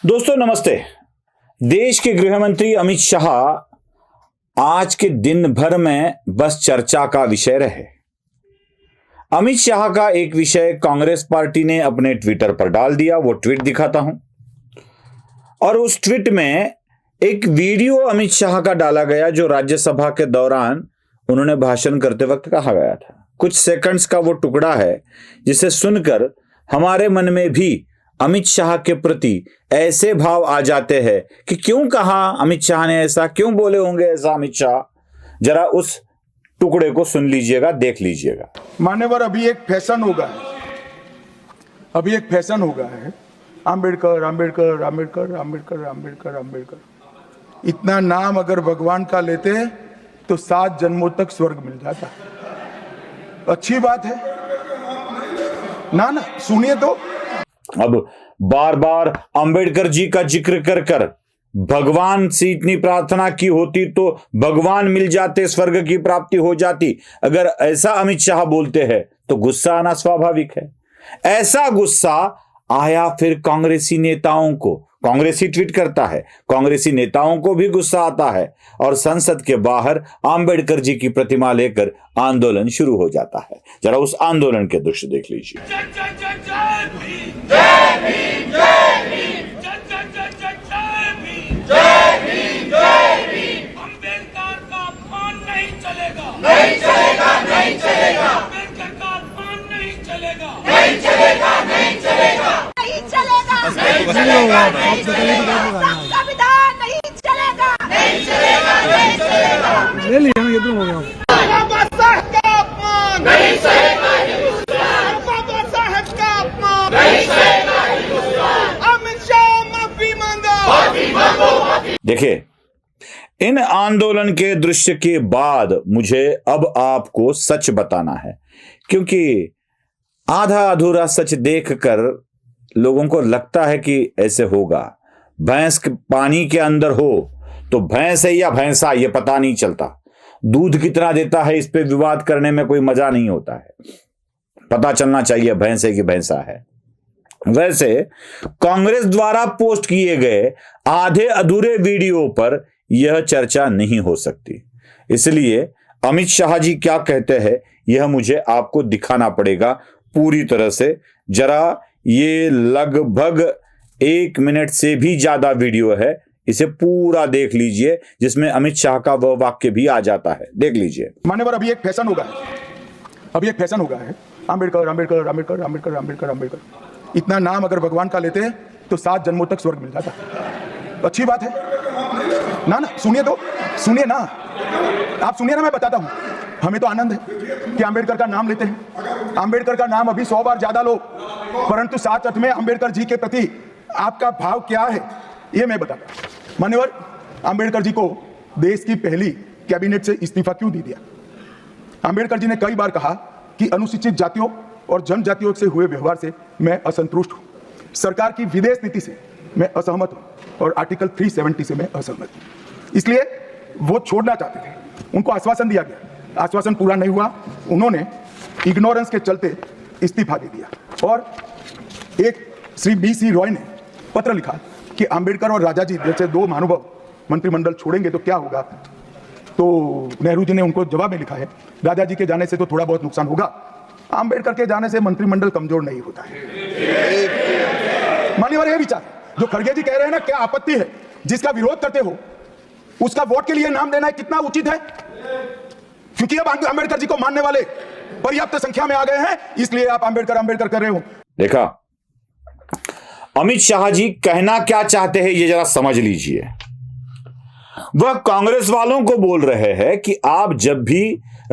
दोस्तों नमस्ते। देश के गृह मंत्री अमित शाह आज के दिन भर में बस चर्चा का विषय रहे। अमित शाह का एक विषय कांग्रेस पार्टी ने अपने ट्विटर पर डाल दिया। वो ट्वीट दिखाता हूं और उस ट्वीट में एक वीडियो अमित शाह का डाला गया जो राज्यसभा के दौरान उन्होंने भाषण करते वक्त कहा गया था। कुछ सेकंड्स का वो टुकड़ा है जिसे सुनकर हमारे मन में भी अमित शाह के प्रति ऐसे भाव आ जाते हैं कि क्यों कहा अमित शाह ने ऐसा, क्यों बोले होंगे ऐसा अमित शाह। जरा उस टुकड़े को सुन लीजिएगा, देख लीजिएगा। मान्यवर, अभी एक फैशन होगा है आंबेडकर आंबेडकर आंबेडकर आंबेडकर आंबेडकर आंबेडकर। इतना नाम अगर भगवान का लेते तो 7 जन्मों तक स्वर्ग मिल जाता। अच्छी बात है ना। सुनिए तो। अब बार बार अंबेडकर जी का जिक्र कर कर भगवान से इतनी प्रार्थना की होती तो भगवान मिल जाते, स्वर्ग की प्राप्ति हो जाती। अगर ऐसा अमित शाह बोलते हैं तो गुस्सा आना स्वाभाविक है। ऐसा गुस्सा आया फिर कांग्रेसी नेताओं को। कांग्रेसी ट्वीट करता है, कांग्रेसी नेताओं को भी गुस्सा आता है और संसद के बाहर अंबेडकर जी की प्रतिमा लेकर आंदोलन शुरू हो जाता है। जरा उस आंदोलन के दृश्य देख लीजिए। ले लिया ये तो हो गया। देखिए, इन आंदोलन के दृश्य के बाद मुझे अब आपको सच बताना है, क्योंकि आधा अधूरा सच देखकर लोगों को लगता है कि ऐसे होगा। भैंस पानी के अंदर हो तो भैंस है या भैंसा ये पता नहीं चलता। दूध कितना देता है इस पे विवाद करने में कोई मजा नहीं होता है। पता चलना चाहिए भैंस है कि भैंसा है। वैसे कांग्रेस द्वारा पोस्ट किए गए आधे अधूरे वीडियो पर यह चर्चा नहीं हो सकती। इसलिए अमित शाह जी क्या कहते हैं यह मुझे आपको दिखाना पड़ेगा पूरी तरह से। जरा ये लगभग 1 मिनट से भी ज्यादा वीडियो है, इसे पूरा देख लीजिए जिसमें अमित शाह का वह वाक्य भी आ जाता है। देख लीजिए। मान्यवर, अभी एक फैशन होगा है आंबेडकर आंबेडकर आंबेडकर आंबेडकर आंबेडकर आंबेडकर। इतना नाम अगर भगवान का लेते तो 7 जन्मों तक स्वर्ग मिल जाता। अच्छी बात है ना। सुनिए तो। सुनिए ना, आप सुनिए ना, मैं बताता हूं। हमें तो आनंद है कि आंबेडकर का नाम लेते हैं। आंबेडकर का नाम अभी 100 बार ज्यादा लो, परंतु साथ में आंबेडकर जी के प्रति आपका भाव क्या है ये मैं बताता हूं। मान्यवर, आंबेडकर जी को देश की पहली कैबिनेट से इस्तीफा क्यों दे दिया? आंबेडकर जी ने कई बार कहा कि अनुसूचित जातियों और जनजातियों से हुए व्यवहार से मैं असंतुष्ट हूं, सरकार की विदेश नीति से मैं असहमत हूं और आर्टिकल 370 से मैं असहमत हूं। इसलिए वो छोड़ना चाहते थे। उनको आश्वासन दिया गया, आश्वासन पूरा नहीं हुआ। उन्होंने इग्नोरेंस के चलते इस्तीफा दे दिया और एक श्री BC रॉय ने पत्र लिखा कि आंबेडकर और राजा जी जैसे 2 महानुभाव मंत्रिमंडल छोड़ेंगे तो क्या होगा। तो नेहरू जी ने उनको जवाब में लिखा है, राजा जी के जाने से तो थोड़ा बहुत नुकसान होगा, आंबेडकर के जाने से मंत्रिमंडल कमजोर नहीं होता है। मान्यवर, यह विचार जो खड़गे जी कह रहे हैं ना, क्या आपत्ति है? जिसका विरोध करते हो उसका वोट के लिए नाम देना कितना उचित है? क्योंकि अब आंबेडकर जी को मानने वाले पर्याप्त संख्या में आ गए हैं, इसलिए आप आंबेडकर आंबेडकर कर रहे हो। देखा, अमित शाह जी कहना क्या चाहते हैं ये जरा समझ लीजिए। वह कांग्रेस वालों को बोल रहे हैं कि आप जब भी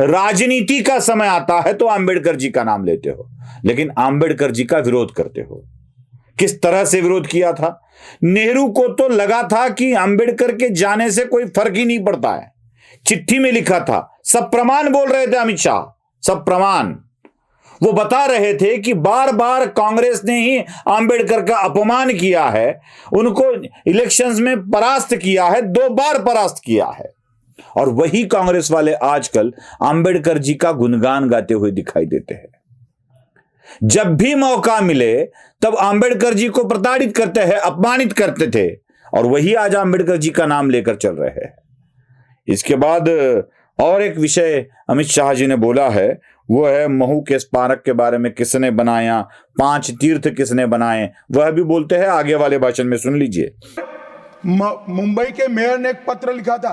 राजनीति का समय आता है तो अंबेडकर जी का नाम लेते हो, लेकिन अंबेडकर जी का विरोध करते हो। किस तरह से विरोध किया था? नेहरू को तो लगा था कि अंबेडकर के जाने से कोई फर्क ही नहीं पड़ता है। चिट्ठी में लिखा था, सब प्रमाण बोल रहे थे अमित शाह, सब प्रमाण। वो बता रहे थे कि बार बार कांग्रेस ने ही अंबेडकर का अपमान किया है, उनको इलेक्शंस में परास्त किया है, 2 बार परास्त किया है। और वही कांग्रेस वाले आजकल अंबेडकर जी का गुणगान गाते हुए दिखाई देते हैं। जब भी मौका मिले तब अंबेडकर जी को प्रताड़ित करते हैं, अपमानित करते थे, और वही आज अंबेडकर जी का नाम लेकर चल रहे हैं। इसके बाद और एक विषय अमित शाह जी ने बोला है, वो है महू के स्मारक के बारे में, किसने बनाया, 5 तीर्थ किसने बनाए, वह भी बोलते हैं। आगे वाले भाषण में सुन लीजिए। मुंबई के मेयर ने एक पत्र लिखा था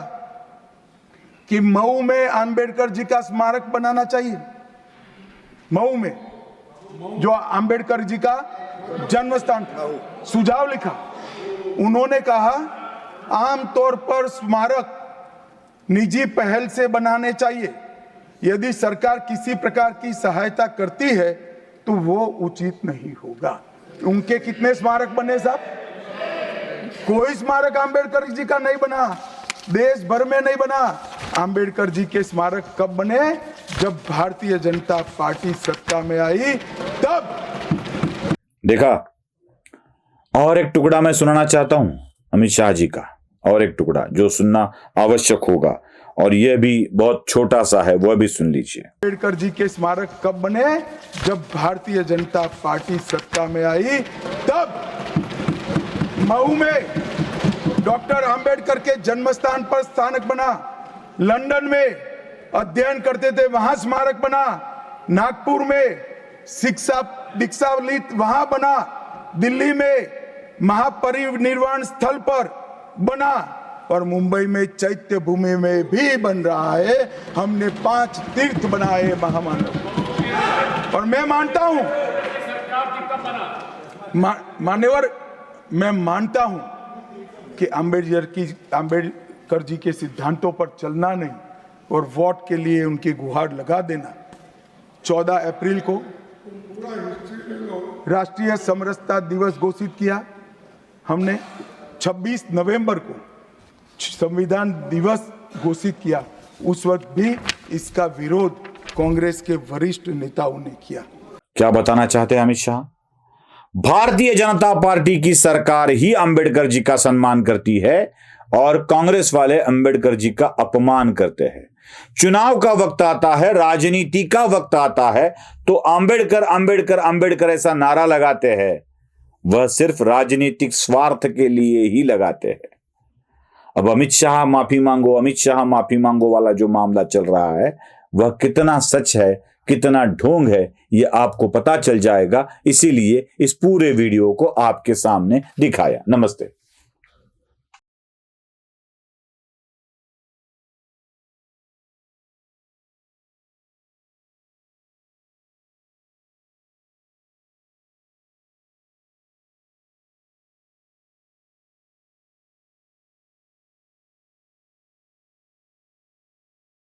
कि मऊ में अंबेडकर जी का स्मारक बनाना चाहिए। मऊ में जो अंबेडकर जी का जन्म स्थान था, सुझाव लिखा। उन्होंने कहा आमतौर पर स्मारक निजी पहल से बनाने चाहिए। यदि सरकार किसी प्रकार की सहायता करती है तो वो उचित नहीं होगा। उनके कितने स्मारक बने साहब? कोई स्मारक अंबेडकर जी का नहीं बना, देश भर में नहीं बना। अंबेडकर जी के स्मारक कब बने? जब भारतीय जनता पार्टी सत्ता में आई तब। देखा, और एक टुकड़ा मैं सुनाना चाहता हूं अमित शाह जी का, और एक टुकड़ा जो सुनना आवश्यक होगा, और यह भी बहुत छोटा सा है, वह भी सुन लीजिए। अंबेडकर जी के स्मारक कब बने? जब भारतीय जनता पार्टी सत्ता में आई तब। मऊ में डॉक्टर अंबेडकर के जन्म स्थान पर स्मारक बना, लंदन में अध्ययन करते थे वहां स्मारक बना, नागपुर में शिक्षा दीक्षा लीत वहां बना, दिल्ली में महापरिनिर्वाण स्थल पर बना, और मुंबई में चैत्य भूमि में भी बन रहा है। हमने 5 तीर्थ बनाए महामानव। और मैं मानता हूं मान्यवर, मैं मानता हूं कि अंबेडकर जी के सिद्धांतों पर चलना नहीं और वोट के लिए उनकी गुहार लगा देना। 14 अप्रैल को राष्ट्रीय समरसता दिवस घोषित किया हमने, 26 नवंबर को संविधान दिवस घोषित किया। उस वक्त भी इसका विरोध कांग्रेस के वरिष्ठ नेताओं ने किया। क्या बताना चाहते हैं अमित शाह? भारतीय जनता पार्टी की सरकार ही अंबेडकर जी का सम्मान करती है और कांग्रेस वाले अंबेडकर जी का अपमान करते हैं। चुनाव का वक्त आता है, राजनीति का वक्त आता है, तो अंबेडकर अंबेडकर अंबेडकर ऐसा नारा लगाते हैं। वह सिर्फ राजनीतिक स्वार्थ के लिए ही लगाते हैं। अब अमित शाह माफी मांगो, अमित शाह माफी मांगो वाला जो मामला चल रहा है, वह कितना सच है, कितना ढोंग है, ये आपको पता चल जाएगा। इसीलिए इस पूरे वीडियो को आपके सामने दिखाया। नमस्ते।